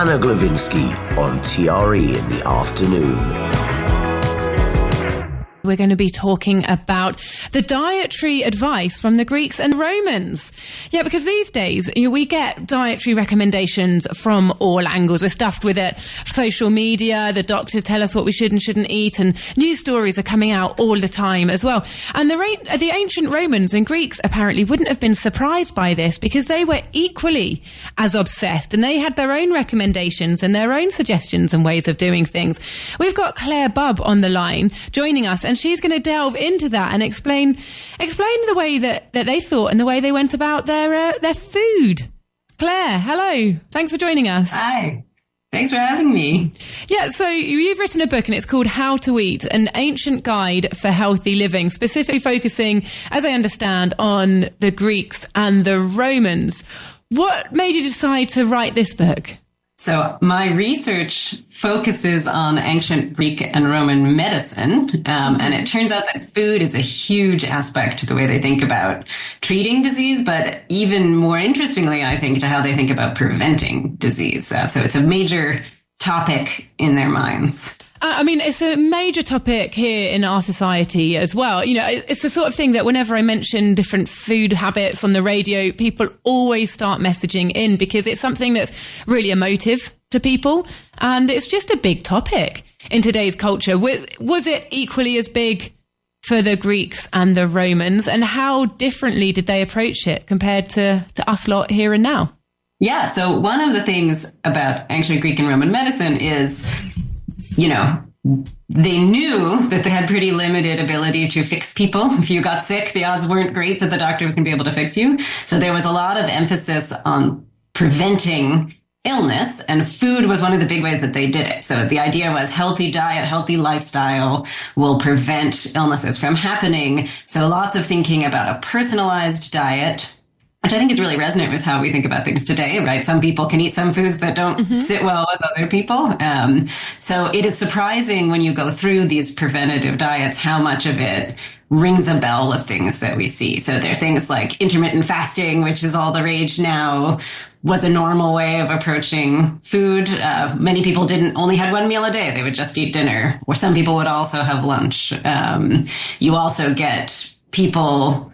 Anna Glowinski on TRE in the afternoon. We're going to be talking about the dietary advice from the Greeks and Romans. Yeah, because these days we get dietary recommendations from all angles. We're stuffed with it. Social media, the doctors tell us what we should and shouldn't eat, and news stories are coming out all the time as well. And the ancient Romans and Greeks apparently wouldn't have been surprised by this because they were equally as obsessed, and they had their own recommendations and their own suggestions and ways of doing things. We've got Claire Bubb on the line joining us, and she's going to delve into that and explain the way that they thought and the way they went about their food. Claire, hello. Thanks for joining us. Hi. Thanks for having me. Yeah, so you've written a book and it's called How to Eat, an ancient guide for healthy living, specifically focusing, as I understand, on the Greeks and the Romans. What made you decide to write this book? So my research focuses on ancient Greek and Roman medicine, and it turns out that food is a huge aspect to the way they think about treating disease, but even more interestingly, I think, to how they think about preventing disease. So it's a major topic in their minds. I mean, it's a major topic here in our society as well. You know, it's the sort of thing that whenever I mention different food habits on the radio, people always start messaging in because it's something that's really emotive to people. And it's just a big topic in today's culture. Was it equally as big for the Greeks and the Romans? And how differently did they approach it compared to us lot here and now? Yeah. So one of the things about ancient Greek and Roman medicine is, you know, they knew that they had pretty limited ability to fix people. If you got sick, the odds weren't great that the doctor was going to be able to fix you. So there was a lot of emphasis on preventing illness, and food was one of the big ways that they did it. So the idea was healthy diet, healthy lifestyle will prevent illnesses from happening. So lots of thinking about a personalized diet, which I think is really resonant with how we think about things today, right? Some people can eat some foods that don't sit well with other people. So it is surprising when you go through these preventative diets, how much of it rings a bell with things that we see. So there are things like intermittent fasting, which is all the rage now, was a normal way of approaching food. Many people only had one meal a day. They would just eat dinner, or some people would also have lunch. You also get people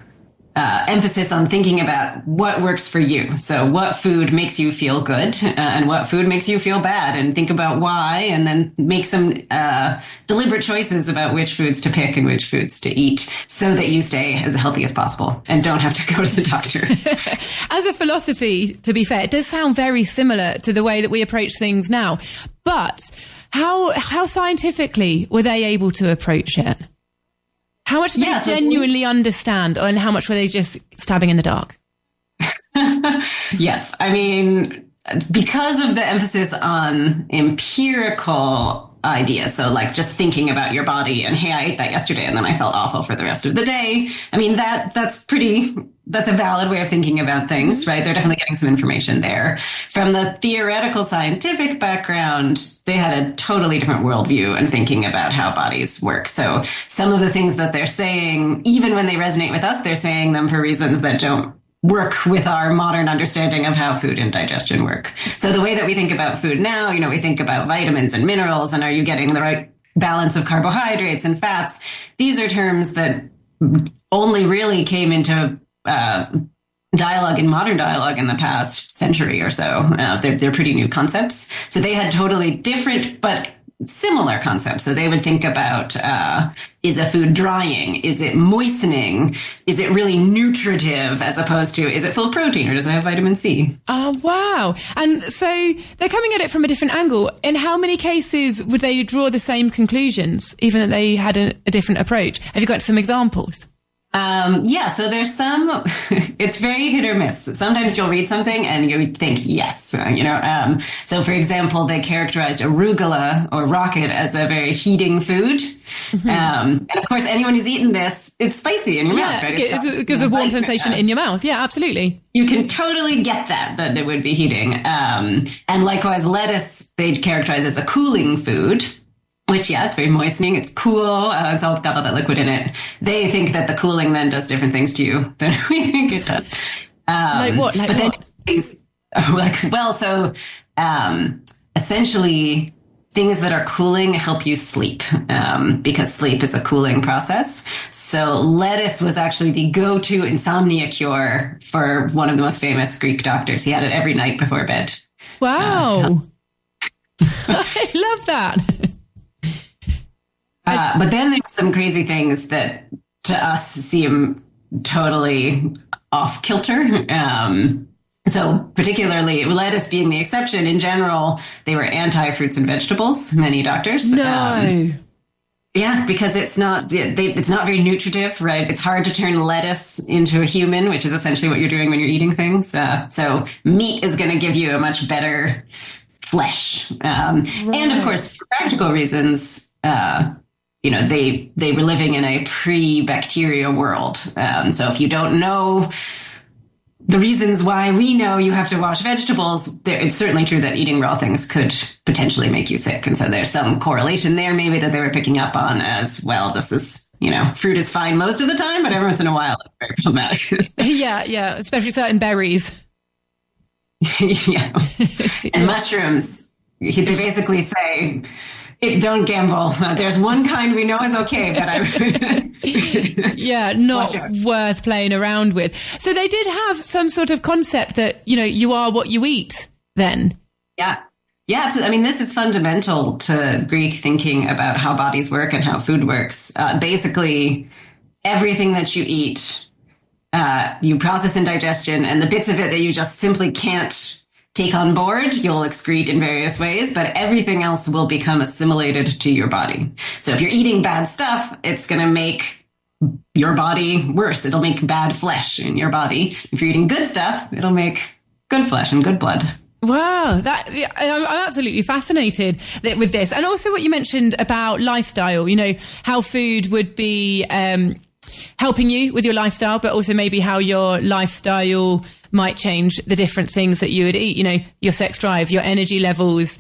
emphasis on thinking about what works for you. So what food makes you feel good and what food makes you feel bad, and think about why, and then make some deliberate choices about which foods to pick and which foods to eat so that you stay as healthy as possible and don't have to go to the doctor. As a philosophy, to be fair, it does sound very similar to the way that we approach things now. But how scientifically were they able to approach it? How much did they genuinely understand, and how much were they just stabbing in the dark? Yes. I mean, because of the emphasis on empirical ideas, so like just thinking about your body and, hey, I ate that yesterday and then I felt awful for the rest of the day. I mean, that's a valid way of thinking about things, right? They're definitely getting some information there. From the theoretical scientific background, they had a totally different worldview and thinking about how bodies work. So some of the things that they're saying, even when they resonate with us, they're saying them for reasons that don't work with our modern understanding of how food and digestion work. So the way that we think about food now, you know, we think about vitamins and minerals, and are you getting the right balance of carbohydrates and fats? These are terms that only really came into dialogue in modern dialogue in the past century or so. They're pretty new concepts. So they had totally different but similar concepts. So they would think about, is a food drying? Is it moistening? Is it really nutritive, as opposed to, is it full of protein or does it have vitamin C? Oh, wow. And so they're coming at it from a different angle. In how many cases would they draw the same conclusions, even though they had a different approach? Have you got some examples? So there's some, it's very hit or miss. Sometimes you'll read something and you think, yes, so for example, they characterized arugula or rocket as a very heating food. And of course, anyone who's eaten this, it's spicy in your mouth, right? It gives a warm sensation in your mouth. Yeah, absolutely. You can totally get that it would be heating. And likewise, lettuce, they'd characterize as a cooling food. Which, it's very moistening. It's cool. It's all got all that liquid in it. They think that the cooling then does different things to you than we think it does. Like what? essentially things that are cooling help you sleep, because sleep is a cooling process. So lettuce was actually the go-to insomnia cure for one of the most famous Greek doctors. He had it every night before bed. Wow. I love that. But then there's some crazy things that to us seem totally off kilter. So particularly lettuce being the exception, in general, they were anti-fruits and vegetables, many doctors. No. Yeah, because it's not very nutritive, right? It's hard to turn lettuce into a human, which is essentially what you're doing when you're eating things. So meat is going to give you a much better flesh. And of course, for practical reasons, they were living in a pre-bacteria world. So if you don't know the reasons why we know you have to wash vegetables, it's certainly true that eating raw things could potentially make you sick. And so there's some correlation there maybe that they were picking up on as, well, this is, fruit is fine most of the time, but every once in a while it's very problematic. Yeah, especially certain berries. Yeah. And mushrooms, they basically say, don't gamble. There's one kind we know is okay, but yeah, not worth playing around with. So they did have some sort of concept that, you are what you eat then. Yeah. Yeah, absolutely. I mean, this is fundamental to Greek thinking about how bodies work and how food works. Basically, everything that you eat, you process in digestion, and the bits of it that you just simply can't take on board, you'll excrete in various ways, but everything else will become assimilated to your body. So if you're eating bad stuff, it's going to make your body worse. It'll make bad flesh in your body. If you're eating good stuff, it'll make good flesh and good blood. Wow, I'm absolutely fascinated with this. And also what you mentioned about lifestyle, how food would be helping you with your lifestyle, but also maybe how your lifestyle might change the different things that you would eat, your sex drive, your energy levels,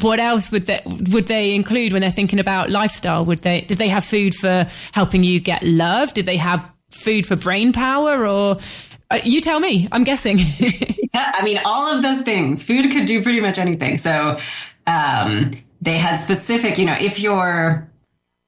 what else would they include when they're thinking about lifestyle? Did they have food for helping you get love? Did they have food for brain power? Or you tell me, I'm guessing. Yeah, I mean, all of those things. Food could do pretty much anything. So they had specific, if you're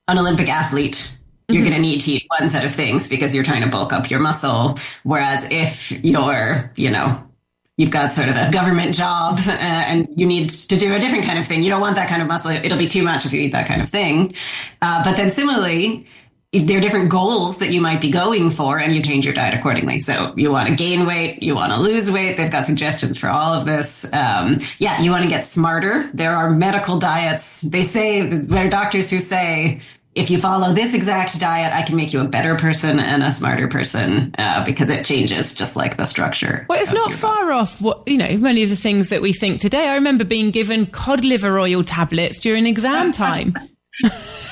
an Olympic athlete, you're going to need to eat one set of things because you're trying to bulk up your muscle. Whereas if you're, you've got sort of a government job and you need to do a different kind of thing, you don't want that kind of muscle. It'll be too much if you eat that kind of thing. But then similarly, if there are different goals that you might be going for, and you change your diet accordingly. So you want to gain weight, you want to lose weight. They've got suggestions for all of this. You want to get smarter. There are medical diets. They say, there are doctors who say, if you follow this exact diet, I can make you a better person and a smarter person, because it changes just like the structure. Well, it's not far off what, many of the things that we think today. I remember being given cod liver oil tablets during exam time.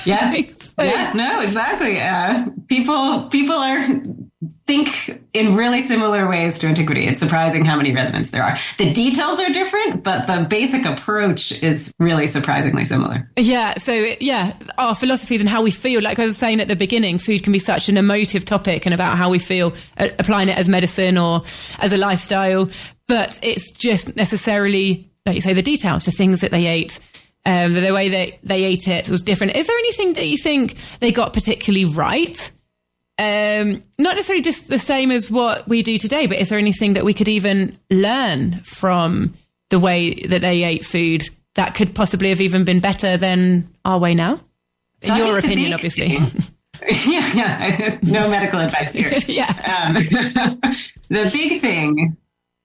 Yeah. Yeah, no, exactly. People think in really similar ways to antiquity. It's surprising how many resonances there are. The details are different, but the basic approach is really surprisingly similar. Yeah. So, our philosophies and how we feel, like I was saying at the beginning, food can be such an emotive topic and about how we feel, applying it as medicine or as a lifestyle. But it's just necessarily, like you say, the details, the things that they ate. The way they ate it was different. Is there anything that you think they got particularly right? Not necessarily just the same as what we do today, but is there anything that we could even learn from the way that they ate food that could possibly have even been better than our way now? So in your opinion, obviously. Yeah. No medical advice here. Yeah. The big thing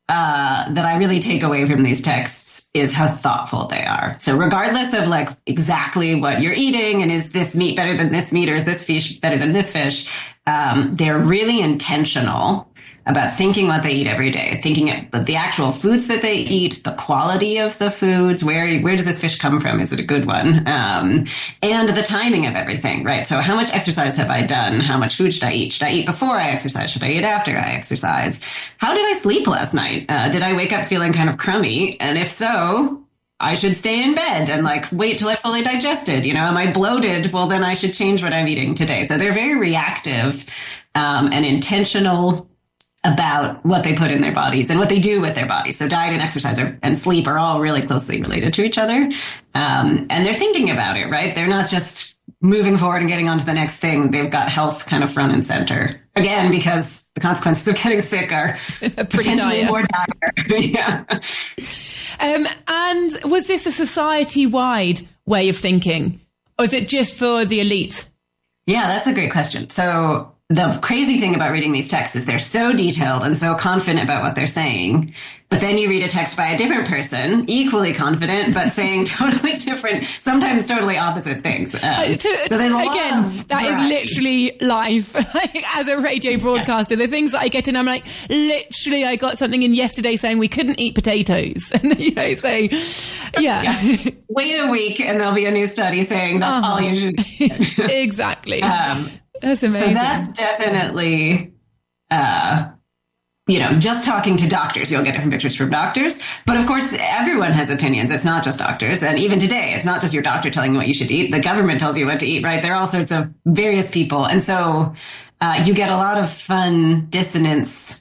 that I really take away from these texts is how thoughtful they are. So regardless of like exactly what you're eating and is this meat better than this meat or is this fish better than this fish, they're really intentional about thinking what they eat every day, thinking about the actual foods that they eat, the quality of the foods, where does this fish come from? Is it a good one? And the timing of everything, right? So how much exercise have I done? How much food should I eat? Should I eat before I exercise? Should I eat after I exercise? How did I sleep last night? Did I wake up feeling kind of crummy? And if so, I should stay in bed and like wait till I fully digested. Am I bloated? Well, then I should change what I'm eating today. So they're very reactive and intentional about what they put in their bodies and what they do with their bodies. So diet and exercise and sleep are all really closely related to each other. And they're thinking about it, right? They're not just moving forward and getting on to the next thing. They've got health kind of front and center. Again, because the consequences of getting sick are potentially more dire. Yeah. And was this a society-wide way of thinking? Or is it just for the elite? Yeah, that's a great question. So the crazy thing about reading these texts is they're so detailed and so confident about what they're saying. But then you read a text by a different person, equally confident, but saying totally different, sometimes totally opposite things. That is literally life. As a radio broadcaster, the things that I get in, I'm like, literally, I got something in yesterday saying we couldn't eat potatoes. And, Wait a week and there'll be a new study saying that's all you should eat. Exactly. That's amazing. So that's definitely, just talking to doctors, you'll get different pictures from doctors. But of course, everyone has opinions. It's not just doctors. And even today, it's not just your doctor telling you what you should eat. The government tells you what to eat, right? There are all sorts of various people. And so you get a lot of fun dissonance.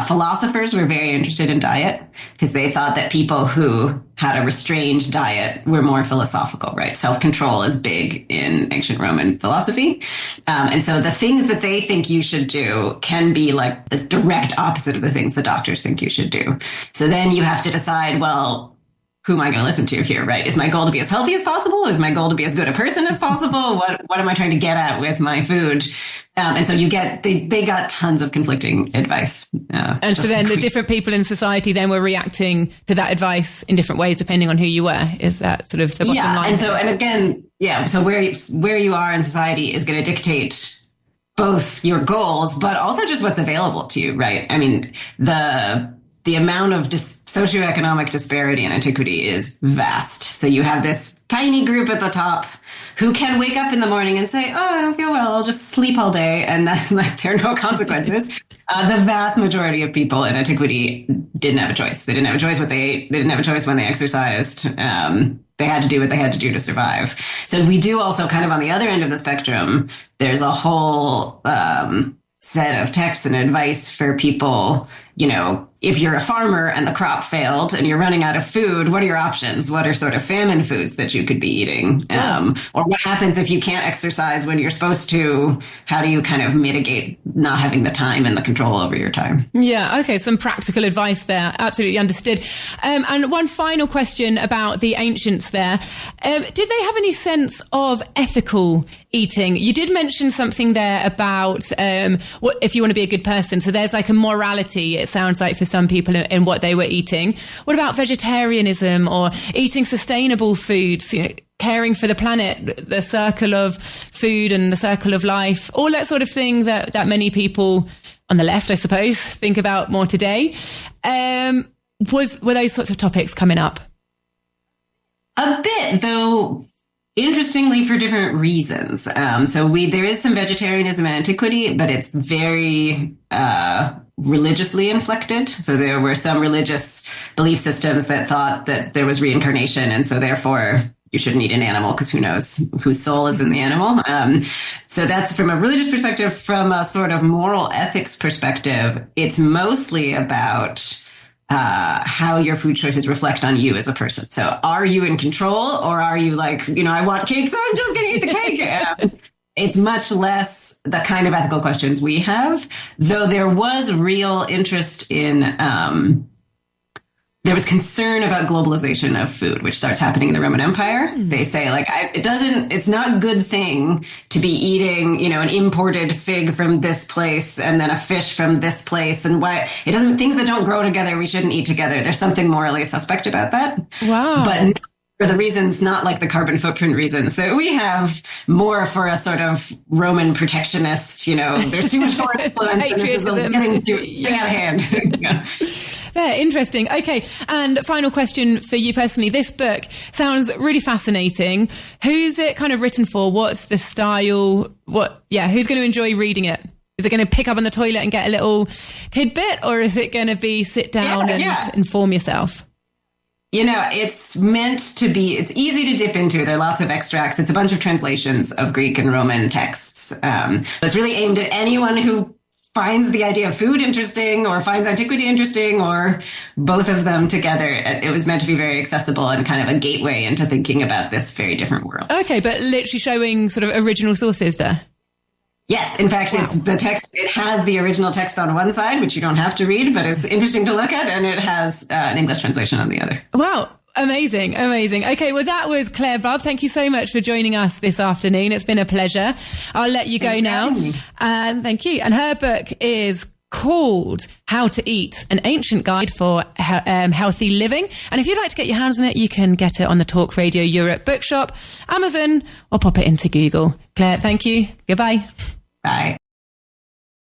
Philosophers were very interested in diet because they thought that people who had a restrained diet were more philosophical, right? Self-control is big in ancient Roman philosophy. And so the things that they think you should do can be like the direct opposite of the things the doctors think you should do. So then you have to decide, well, who am I going to listen to here, right? Is my goal to be as healthy as possible? Is my goal to be as good a person as possible? What am I trying to get at with my food? And so they got tons of conflicting advice. And so then the different people in society then were reacting to that advice in different ways, depending on who you were. Is that sort of the bottom line? So where you are in society is going to dictate both your goals, but also just what's available to you, right? I mean, the amount of socioeconomic disparity in antiquity is vast. So you have this tiny group at the top who can wake up in the morning and say, oh, I don't feel well, I'll just sleep all day. And then there are no consequences. The vast majority of people in antiquity didn't have a choice. They didn't have a choice what they ate. They didn't have a choice when they exercised. They had to do what they had to do to survive. So we do also kind of on the other end of the spectrum, there's a whole set of texts and advice for people, if you're a farmer and the crop failed and you're running out of food, what are your options? What are sort of famine foods that you could be eating? Or what happens if you can't exercise when you're supposed to? How do you kind of mitigate not having the time and the control over your time? Yeah. Okay. Some practical advice there. Absolutely understood. And one final question about the ancients there. Did they have any sense of ethical eating? You did mention something there about what if you want to be a good person. So there's like a morality, it sounds like, for some people in what they were eating. What about vegetarianism or eating sustainable foods, caring for the planet, the circle of food and the circle of life, all that sort of thing that many people on the left, I suppose, think about more today. Were those sorts of topics coming up? A bit, though. Interestingly, for different reasons. There is some vegetarianism in antiquity, but it's very religiously inflected. So there were some religious belief systems that thought that there was reincarnation, and so therefore you shouldn't eat an animal because who knows whose soul is in the animal. So that's from a religious perspective. From a sort of moral ethics perspective, it's mostly about how your food choices reflect on you as a person. So are you in control, or are you like, I want cake, so I'm just going to eat the cake? It's much less the kind of ethical questions we have, though there was real interest in, there was concern about globalization of food, which starts happening in the Roman Empire. They say it's not a good thing to be eating, an imported fig from this place and then a fish from this place. And things that don't grow together, we shouldn't eat together. There's something morally suspect about that. Wow. But for the reasons, not like the carbon footprint reasons. So we have more for a sort of Roman protectionist, there's too much foreign influence and this is getting out of hand. Yeah. Very interesting. Okay. And final question for you personally. This book sounds really fascinating. Who's it kind of written for? What's the style? Who's going to enjoy reading it? Is it going to pick up on the toilet and get a little tidbit, or is it going to be sit down and inform yourself? It's meant to be, it's easy to dip into. There are lots of extracts. It's a bunch of translations of Greek and Roman texts. It's really aimed at anyone who finds the idea of food interesting or finds antiquity interesting or both of them together. It was meant to be very accessible and kind of a gateway into thinking about this very different world. Okay, but literally showing sort of original sources there. Yes, in fact, It's the text. It has the original text on one side, which you don't have to read, but it's interesting to look at, and it has an English translation on the other. Wow. Amazing. Okay, well, that was Claire Bubb. Thank you so much for joining us this afternoon. It's been a pleasure. I'll let you go now. Thank you. And her book is called How to Eat, an ancient guide for healthy living. And if you'd like to get your hands on it, you can get it on the Talk Radio Europe bookshop, Amazon, or pop it into Google. Claire, thank you. Goodbye. Bye.